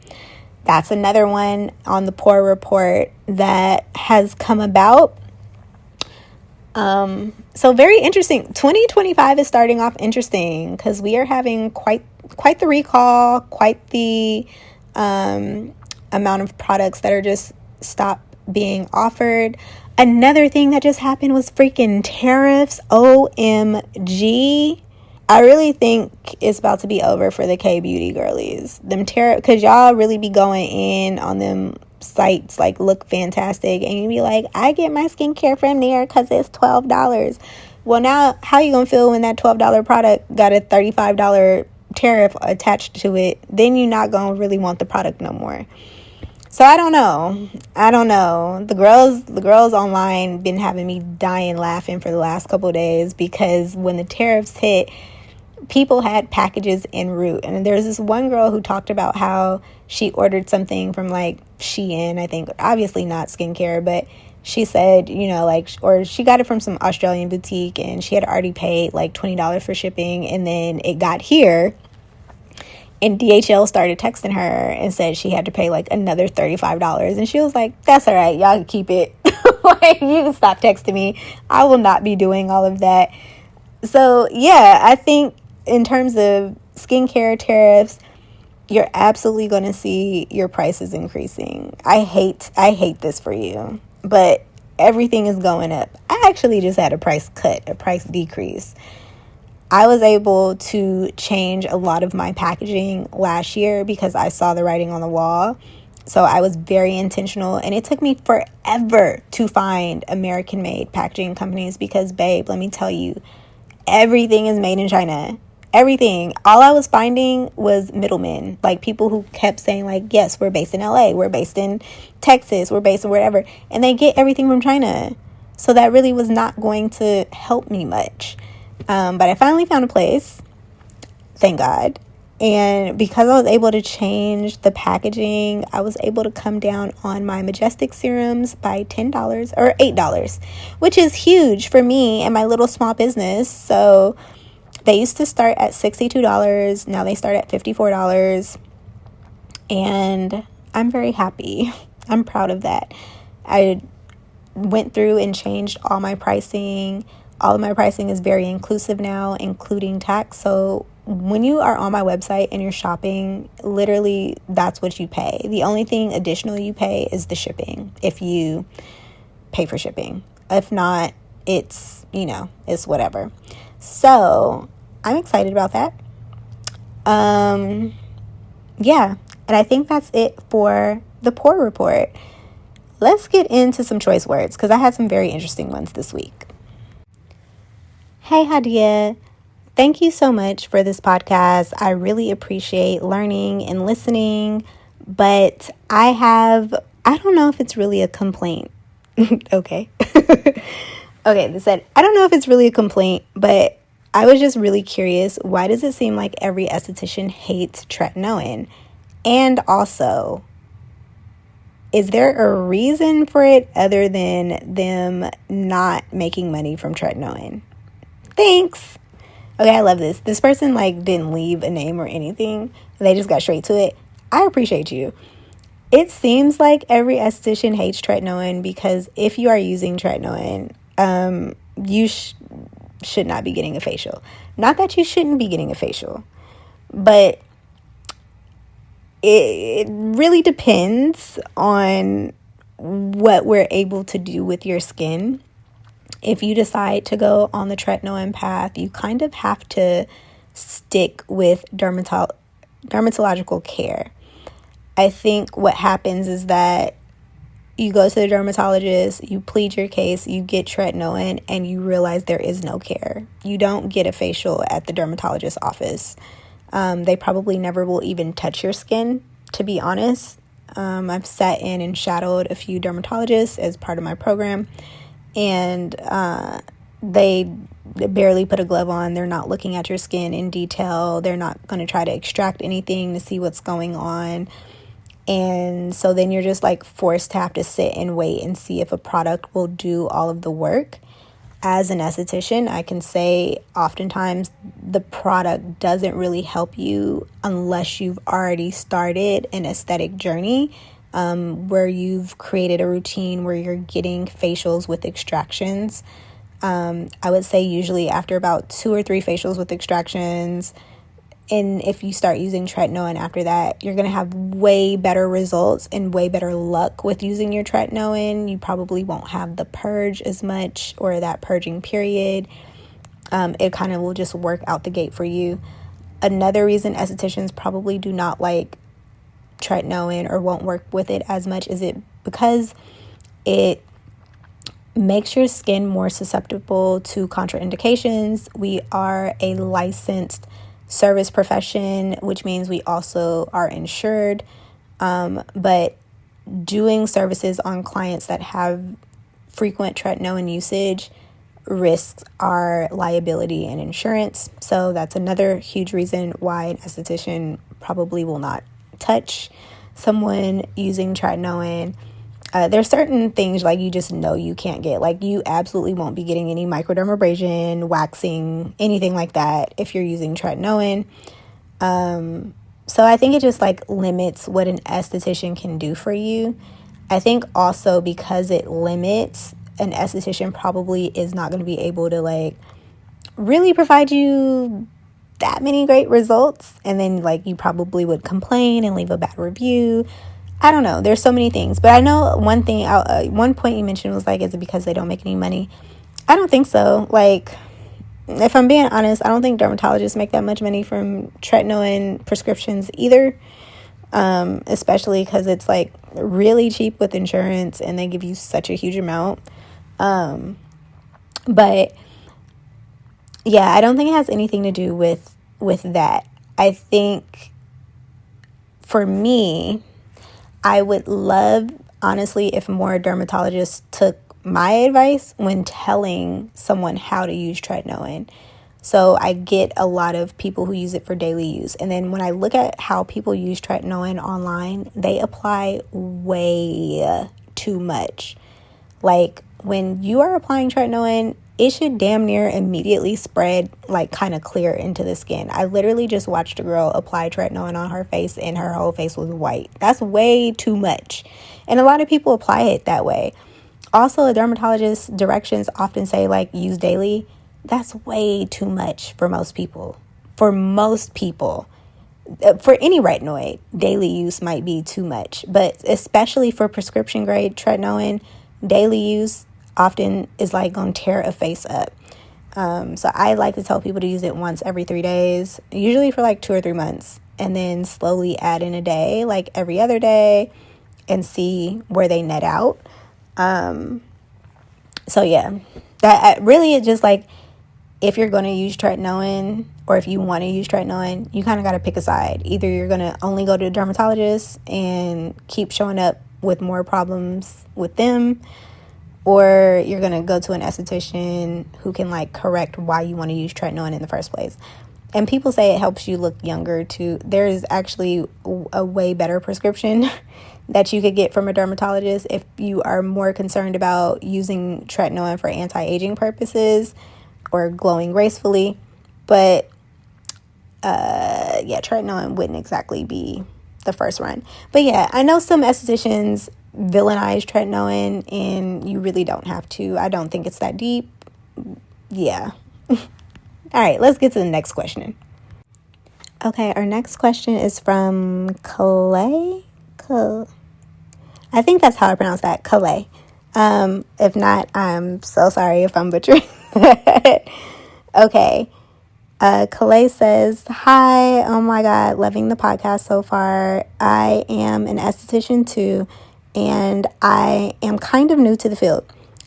that's another one on the PORE report that has come about. So very interesting. 2025 is starting off interesting because we are having quite the recall, quite the amount of products that are just stopped being offered. Another thing that just happened was freaking tariffs. OMG. I really think it's about to be over for the K-beauty girlies. Them tariff, because y'all really be going in on them sites like Look Fantastic, and you be like, I get my skincare from there because it's $12. Well, now how you gonna feel when that $12 product got a $35 tariff attached to it? Then you're not gonna really want the product no more. So I don't know. The girls online been having me dying laughing for the last couple of days, because when the tariffs hit, people had packages en route. And there's this one girl who talked about how she ordered something from like Shein, I think, obviously not skincare, but she said, or she got it from some Australian boutique, and she had already paid like $20 for shipping, and then it got here. And DHL started texting her and said she had to pay like another $35. And she was like, that's all right. Y'all can keep it. Like, you can stop texting me. I will not be doing all of that. So, yeah, I think in terms of skincare tariffs, you're absolutely going to see your prices increasing. I hate this for you, but everything is going up. I actually just had a price cut, a price decrease. I was able to change a lot of my packaging last year because I saw the writing on the wall. So I was very intentional, and it took me forever to find American-made packaging companies because, babe, let me tell you, everything is made in China. Everything. All I was finding was middlemen, like people who kept saying like, yes, we're based in LA, we're based in Texas, we're based in wherever, and they get everything from China. So that really was not going to help me much. But I finally found a place, thank God. And because I was able to change the packaging, I was able to come down on my Majestic serums by $10 or $8, which is huge for me and my little small business. So They used to start at $62. Now they start at $54. And I'm very happy. I'm proud of that. I went through and changed all my pricing. All of my pricing is very inclusive now, including tax. So when you are on my website and you're shopping, literally that's what you pay. The only thing additional you pay is the shipping, if you pay for shipping. If not, it's, it's whatever. So I'm excited about that. Yeah. And I think that's it for the PORE report. Let's get into some choice words because I had some very interesting ones this week. Hey, Hadia. Thank you so much for this podcast. I really appreciate learning and listening, but I don't know if it's really a complaint. Okay. Okay, they said, I don't know if it's really a complaint, but I was just really curious. Why does it seem like every esthetician hates tretinoin? And also, is there a reason for it other than them not making money from tretinoin? Thanks. Okay, I love this. This person didn't leave a name or anything. They just got straight to it. I appreciate you. It seems like every esthetician hates tretinoin because if you are using tretinoin, you should not be getting a facial. Not that you shouldn't be getting a facial, but it really depends on what we're able to do with your skin. If you decide to go on the tretinoin path, you kind of have to stick with dermatological care. I think what happens is that you go to the dermatologist, you plead your case, you get tretinoin, and you realize there is no care. You don't get a facial at the dermatologist's office. They probably never will even touch your skin, to be honest. I've sat in and shadowed a few dermatologists as part of my program, and they barely put a glove on. They're not looking at your skin in detail. They're not going to try to extract anything to see what's going on. And so then you're just forced to have to sit and wait and see if a product will do all of the work. As an esthetician, I can say oftentimes the product doesn't really help you unless you've already started an aesthetic journey where you've created a routine where you're getting facials with extractions. I would say usually after about 2 or 3 facials with extractions, and if you start using tretinoin after that, you're going to have way better results and way better luck with using your tretinoin. You probably won't have the purge as much or that purging period. It kind of will just work out the gate for you. Another reason estheticians probably do not like tretinoin or won't work with it as much is it because it makes your skin more susceptible to contraindications. We are a licensed service profession, which means we also are insured, but doing services on clients that have frequent tretinoin usage risks our liability and insurance. So that's another huge reason why an esthetician probably will not touch someone using tretinoin. There's certain things you just know you can't get. You absolutely won't be getting any microdermabrasion, waxing, anything like that if you're using tretinoin. So I think it just limits what an esthetician can do for you. I think also because it limits, an esthetician probably is not going to be able to really provide you that many great results. And then you probably would complain and leave a bad review. I don't know. There's so many things. But I know one thing, one point you mentioned was is it because they don't make any money? I don't think so. If I'm being honest, I don't think dermatologists make that much money from tretinoin prescriptions either. Especially because it's really cheap with insurance and they give you such a huge amount. But yeah, I don't think it has anything to do with that. I think for me, I would love, honestly, if more dermatologists took my advice when telling someone how to use tretinoin. So I get a lot of people who use it for daily use. And then when I look at how people use tretinoin online, they apply way too much. When you are applying tretinoin, it should damn near immediately spread, like, kind of clear into the skin. I literally just watched a girl apply tretinoin on her face and her whole face was white. That's way too much. And a lot of people apply it that way. Also, a dermatologist's directions often say, like, use daily. That's way too much for most people. For most people. For any retinoid, daily use might be too much. But especially for prescription grade tretinoin, daily use often is like going to tear a face up. So I like to tell people to use it once every 3 days, usually for like 2 or 3 months, and then slowly add in a day, like every other day, and see where they net out. So yeah, that really is just like, if you're going to use tretinoin, or if you want to use tretinoin, you kind of got to pick a side. Either you're going to only go to a dermatologist and keep showing up with more problems with them, or you're going to go to an esthetician who can like correct why you want to use tretinoin in the first place. And people say it helps you look younger too. There is actually a way better prescription that you could get from a dermatologist if you are more concerned about using tretinoin for anti-aging purposes or glowing gracefully. But yeah, tretinoin wouldn't exactly be the first run. But yeah, I know some estheticians villainize tretinoin, and you really don't have to. I don't think it's that deep. Yeah. All right, let's get to the next question. Okay, our next question is from Calais. I think that's how I pronounce that, Calais. If not, I'm so sorry if I'm butchering that. Okay. Calais says, hi, oh my God, loving the podcast so far. I am an esthetician too, and I am kind of new to the field.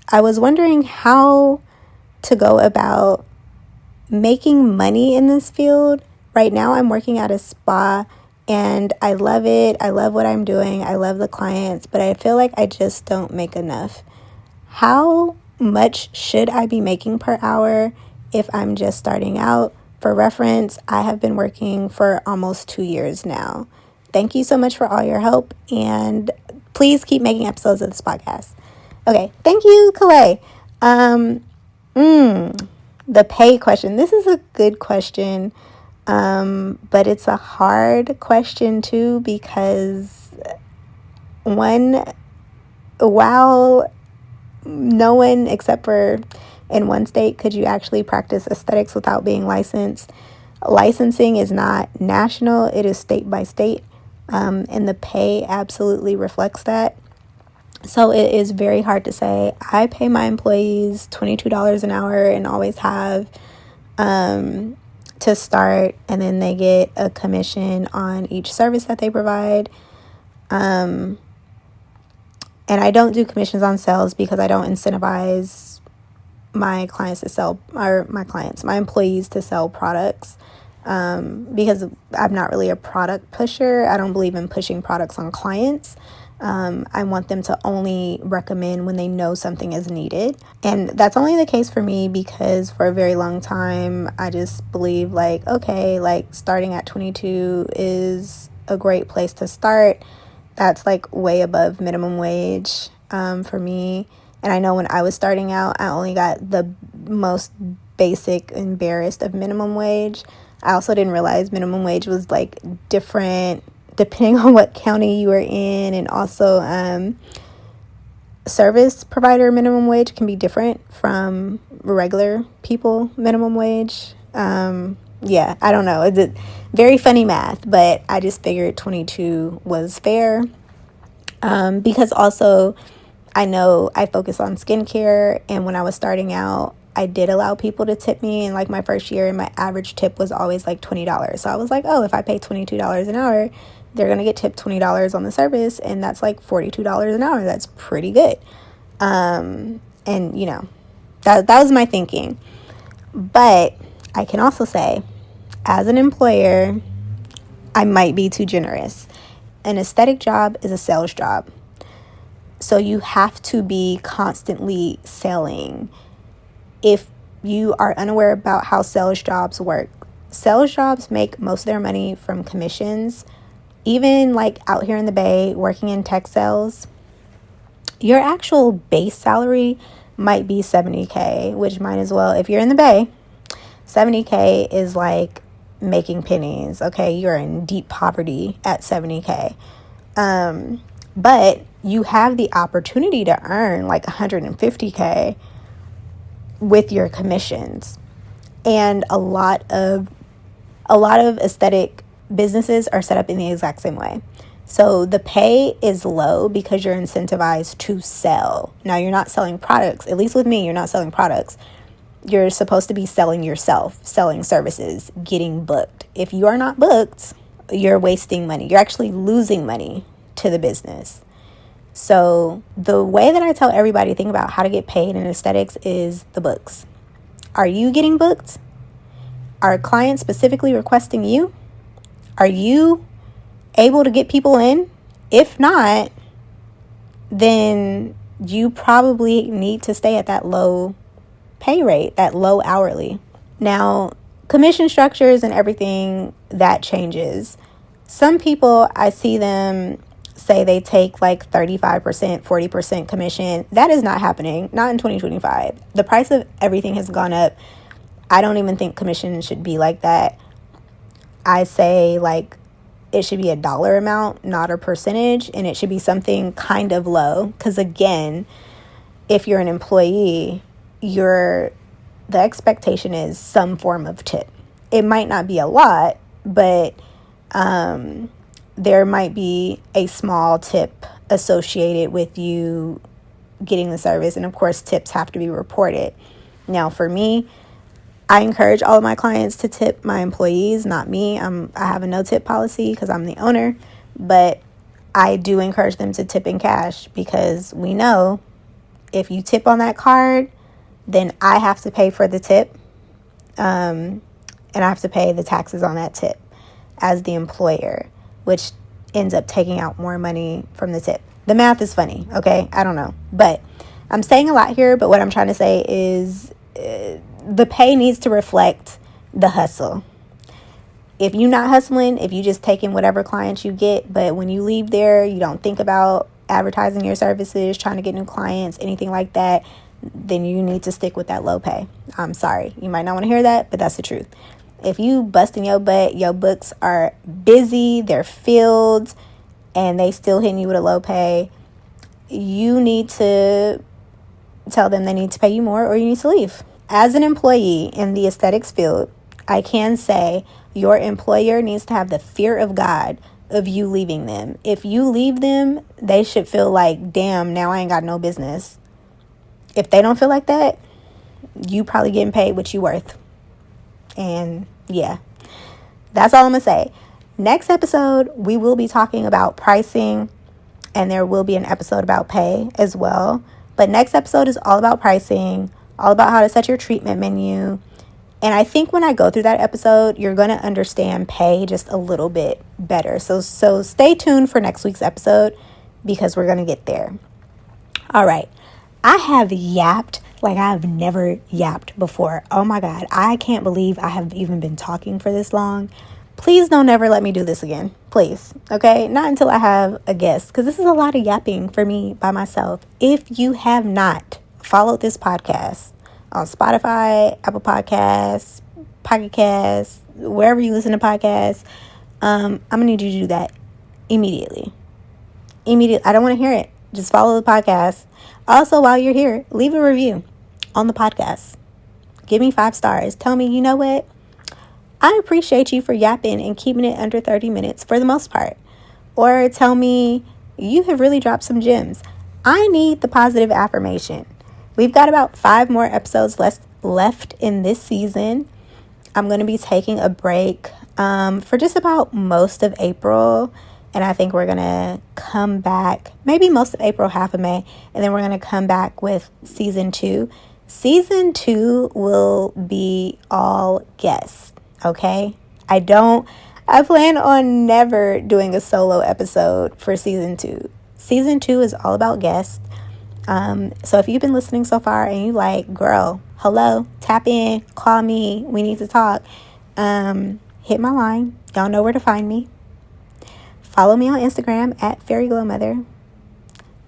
I was wondering how to go about making money in this field. Right now I'm working at a spa and I love it. I love what I'm doing. I love the clients, but I feel like I just don't make enough. How much should I be making per hour if I'm just starting out? For reference, I have been working for almost 2 years now. Thank you so much for all your help, and please keep making episodes of this podcast. Okay, thank you, Calais. The pay question. This is a good question, but it's a hard question too, because while no one except for in one state could you actually practice aesthetics without being licensed. Licensing is not national, it is state by state, and the pay absolutely reflects that. So it is very hard to say. I pay my employees $22 an hour and always have, to start, and then they get a commission on each service that they provide. And I don't do commissions on sales because I don't incentivize my employees to sell products, because I'm not really a product pusher. I don't believe in pushing products on clients. I want them to only recommend when they know something is needed. And that's only the case for me because for a very long time, I just believe like, okay, like starting at 22 is a great place to start. That's like way above minimum wage, for me. And I know when I was starting out, I only got the most basic and barest of minimum wage. I also didn't realize minimum wage was like different depending on what county you were in, and also service provider minimum wage can be different from regular people minimum wage. Yeah, I don't know. It's very funny math, but I just figured 22 was fair, because also I know I focus on skincare, and when I was starting out, I did allow people to tip me in like my first year, and my average tip was always like $20. So I was like, oh, if I pay $22 an hour, they're going to get tipped $20 on the service, and that's like $42 an hour. That's pretty good. And you know, that was my thinking. But I can also say, as an employer, I might be too generous. An aesthetic job is a sales job. So you have to be constantly selling. If you are unaware about how sales jobs work, sales jobs make most of their money from commissions. Even like out here in the Bay, working in tech sales, your actual base salary might be $70K, which might as well, if you're in the Bay, $70K is like making pennies. Okay, you're in deep poverty at $70K. But you have the opportunity to earn like $150K with your commissions. And a lot of aesthetic businesses are set up in the exact same way. So the pay is low because you're incentivized to sell. Now, you're not selling products. At least with me, you're not selling products. You're supposed to be selling yourself, selling services, getting booked. If you are not booked, you're wasting money. You're actually losing money to the business. So the way that I tell everybody to think about how to get paid in aesthetics is the books. Are you getting booked? Are clients specifically requesting you? Are you able to get people in? If not, then you probably need to stay at that low pay rate, that low hourly. Now, commission structures and everything, that changes. Some people, I see them say they take like 35%, 40% commission. That is not happening, not in 2025. The price of everything has gone up. I don't even think commission should be like that. I say like it should be a dollar amount, not a percentage, and it should be something kind of low. Because again, if you're an employee, the expectation is some form of tip. It might not be a lot, but there might be a small tip associated with you getting the service. And of course, tips have to be reported. Now, for me, I encourage all of my clients to tip my employees, not me. I have a no tip policy because I'm the owner, but I do encourage them to tip in cash because we know if you tip on that card, then I have to pay for the tip, and I have to pay the taxes on that tip as the employer, which ends up taking out more money from the tip. The math is funny, okay? I don't know. But I'm saying a lot here, but what I'm trying to say is the pay needs to reflect the hustle. If you're not hustling, if you just taking whatever clients you get, but when you leave there, you don't think about advertising your services, trying to get new clients, anything like that, then you need to stick with that low pay. I'm sorry. You might not want to hear that, but that's the truth. If you busting your butt, your books are busy, they're filled, and they still hitting you with a low pay, you need to tell them they need to pay you more or you need to leave. As an employee in the aesthetics field, I can say your employer needs to have the fear of God of you leaving them. If you leave them, they should feel like, damn, now I ain't got no business. If they don't feel like that, you probably getting paid what you worth. And yeah, that's all I'm going to say. Next episode, we will be talking about pricing, and there will be an episode about pay as well. But next episode is all about pricing, all about how to set your treatment menu. And I think when I go through that episode, you're going to understand pay just a little bit better. So stay tuned for next week's episode because we're going to get there. All right. I have yapped like I've never yapped before. Oh my God. I can't believe I have even been talking for this long. Please don't ever let me do this again. Please. Okay. Not until I have a guest, because this is a lot of yapping for me by myself. If you have not followed this podcast on Spotify, Apple Podcasts, Pocket Casts, wherever you listen to podcasts, I'm going to need you to do that immediately. I don't want to hear it. Just follow the podcast. Also, while you're here, leave a review on the podcast. Give me 5 stars. Tell me, you know what? I appreciate you for yapping and keeping it under 30 minutes for the most part. Or tell me, you have really dropped some gems. I need the positive affirmation. We've got about 5 more episodes left in this season. I'm going to be taking a break for just about most of April. And I think we're going to come back, maybe most of April, half of May. And then we're going to come back with season 2. Season 2 will be all guests, okay? I plan on never doing a solo episode for season 2. Season 2 is all about guests. So if you've been listening so far and you like, girl, hello, tap in, call me, we need to talk, hit my line. Y'all know where to find me. Follow me on Instagram at FairyGlowMother.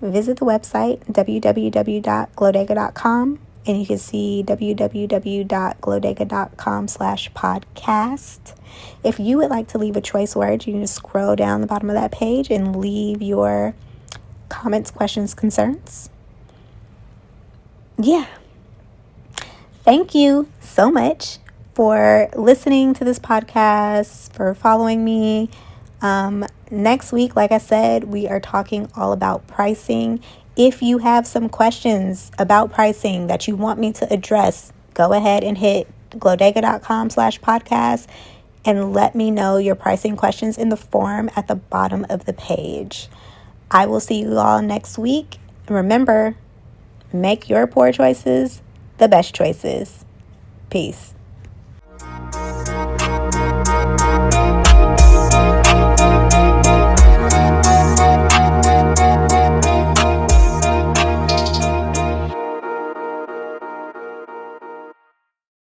visit the website www.glowdega.com, and you can see www.glowdega.com/podcast. If you would like to leave a choice word, you can just scroll down the bottom of that page and leave your comments, questions, concerns. Yeah. Thank you so much for listening to this podcast, for following me. Next week, like I said, we are talking all about pricing. If you have some questions about pricing that you want me to address, go ahead and hit glowdega.com/podcast and let me know your pricing questions in the form at the bottom of the page. I will see you all next week. Remember, make your poor choices the best choices. Peace.